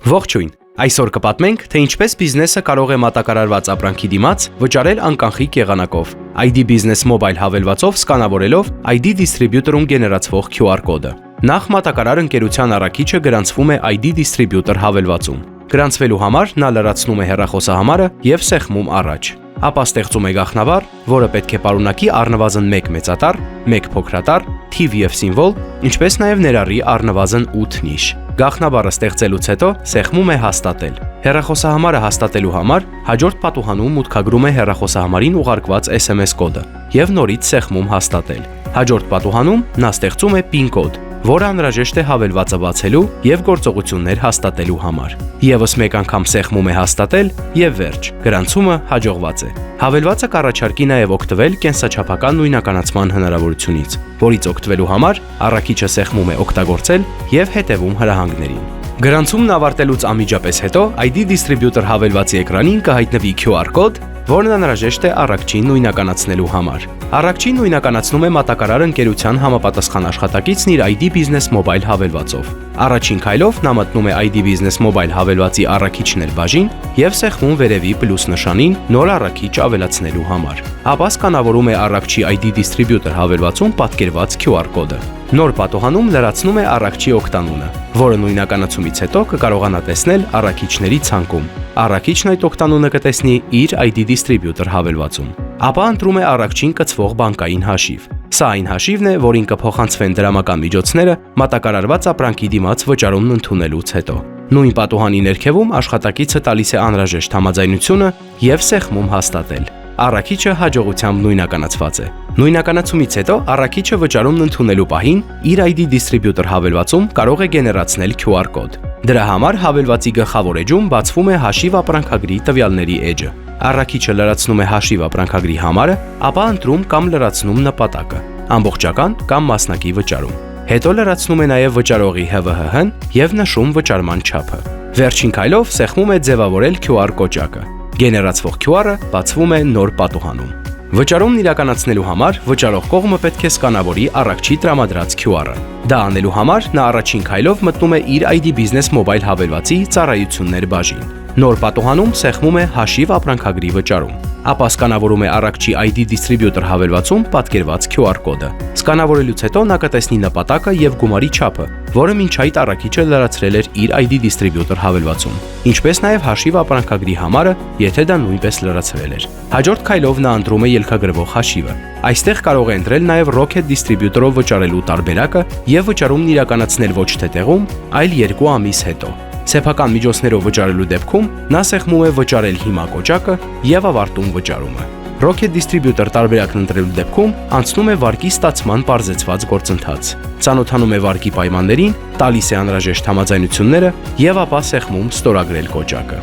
Ողջույն։ Այսօր կպատմենք, թե ինչպես բիզնեսը կարող է մատակարարված ապրանքի դիմաց վճարել անկախիկ եղանակով, ID Business Mobile հավելվածով սկանավորելով ID Distributor-ում գեներացվող QR կոդը։ Նախ մատակարար ընկերության առաքիչը գրանցվում է ID Distributor հավելվածում։ Գրանցվելու համար նա լրացնում է հեռախոսահամարը եւ սեղմում առաջ։ Ապա ստեղծում է գաղտնաբար, որը պետք է պարունակի առնվազն 1 մեծատառ, 1 փոքրատառ, թիվ եւ սիմվոլ, ինչպես նաեւ ներառի առնվազն 8 նիշ։ Գաղտնաբառը ստեղծելուց հետո սեղմում է հաստատել։ Հեռախոսահամարը հաստատելու համար հաջորդ պատուհանում մուտքագրում է հեռախոսահամարին ուղարկված SMS կոդը եւ նորից սեղմում հաստատել։ Հաջորդ պատուհանում նա ստեղծում է PIN կոդ, որը անհրաժեշտ է հավելվածը բացելու եւ գործողություններ հաստատելու համար։ Եվս մեկ անգամ սեղմում է հաստատել եւ վերջ։ Գրանցումը հաջողված է։ Հավելվածը կառաջարկի նաեւ օգտվել կենսաչափական նույնականացման հնարավորությունից, որից օգտվելու համար առաքիչը սեղմում է օգտագործել եւ հետեւում հրահանգներին։ Գրանցումն ավարտելուց անմիջապես հետո ID Distributor հավելվածի էկրանին կհայտնվի QR կոդ, որն անհրաժեշտ է առաքչին նույնականացնելու համար։ Առաքչին նույնականացնում է մատակարար ընկերության համապատասխան աշխատակիցն իր ID Business Mobile հավելվածով։ Առաջին քայլով նա մտնում է ID Business Mobile հավելվածի առաքիչներ բաժին եւ սեղմում վերևի պլյուս նշանին նոր առաքիչ ավելացնելու համար։ Ապա սկանավորում է առաքչի ID Distributor հավելվածում պատկերված QR կոդը։ Նոր պատոհանում լրացնում է առաքչի օգտանունը, որը նույնականացումից հետո կկարողանա տեսնել առաքիչների ցանկում։ Առաքիչն այդ օգտանունը կտեսնի իր ID Distributor հավելվածում։ Ապա ընտրում է առաքչին կցվող բանկային հաշիվ։ Սա այն հաշիվն է, որին կփոխանցվեն դրամական միջոցները մատակարարված ապրանքի դիմաց վճարումն ընդունելուց հետո։ Նույն պատոհանի ներքևում աշխատակիցը տալիս է անհրաժեշտ համաձայնությունը եւ սեղմում հաստատել։ Առաքիչը հաջողությամբ նույնականացված է։ Նույնականացումից հետո առաքիչը վճարումն ընդունելու պահին իր ID Distributor հավելվածում կարող է գեներացնել QR կոդ։ Դրա համար հավելվածի գլխավոր էջում բացվում է հաշիվ ապրանքագրի տվյալների էջը։ Առաքիչը լրացնում է հաշիվ ապրանքագրի համարը, ապա ընտրում կամ լրացնում նպատակը՝ ամբողջական կամ մասնակի վճարում։ Հետո լրացնում է նաև վճարողի ՀՎՀ-ն եւ նշում վճարման չափը։ Վերջին քայլով սեղմում է ձևավորել QR կոճակը։ Գեներացվող QR-ը բացվում է նոր պատուհանում։ Վճարումն իրականացնելու համար վճարող կողմը պետք է սկանավորի առաքչի տրամադրած QR-ը։ Դա անելու համար նա առաջին քայլով մտնում է իր ID Business Mobile հավելվածի ծառայություններ բաժին։ Նոր պատուհանում սեղմում է հաշիվ ապրանքագրի վճարում։ Ապա սկանավորում է առաքչի ID Distributor հավելվածում պատկերված QR կոդը։ Սկանավորելուց հետո նա կտեսնի նպատակը եւ գումարի չափը, որը մինչ այդ առաքիչը լրացրել էր իր ID Distributor հավելվածում, ինչպես նաեւ հաշիվ ապրանքագրի համարը, եթե դա նույնպես լրացրել էր։ Հաջորդ քայլով նա ընտրում է ելքագրվող հաշիվը։ Այստեղ կարող է ընտրել նաեւ Rocket Distributor-ով վճարելու տարբերակը եւ վճարումն իրականացնել ոչ թե տեղում, այլ 2 ամիս հետո։ Սեփական միջոցներով վճարելու դեպքում նա սեղմում է վճարել հիմա կոճակը եւ ավարտում վճարումը։ Rocket Distributor տարբերակն ընտրելու դեպքում անցնում է վարկի ստացման պարզեցված գործընթաց։ Ծանոթանում է վարկի պայմաններին, տալիս է անհրաժեշտ համաձայնությունները եւ ապա սեղմում ստորագրել կոճակը։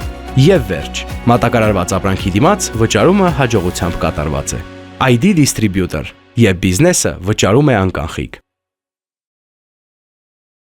Եվ վերջ, մատակարարված ապրանքի դիմաց վճարումը հաջողությամբ կատարված է։ ID Distributor, եւ բիզնեսը վճարում է անկախիկ։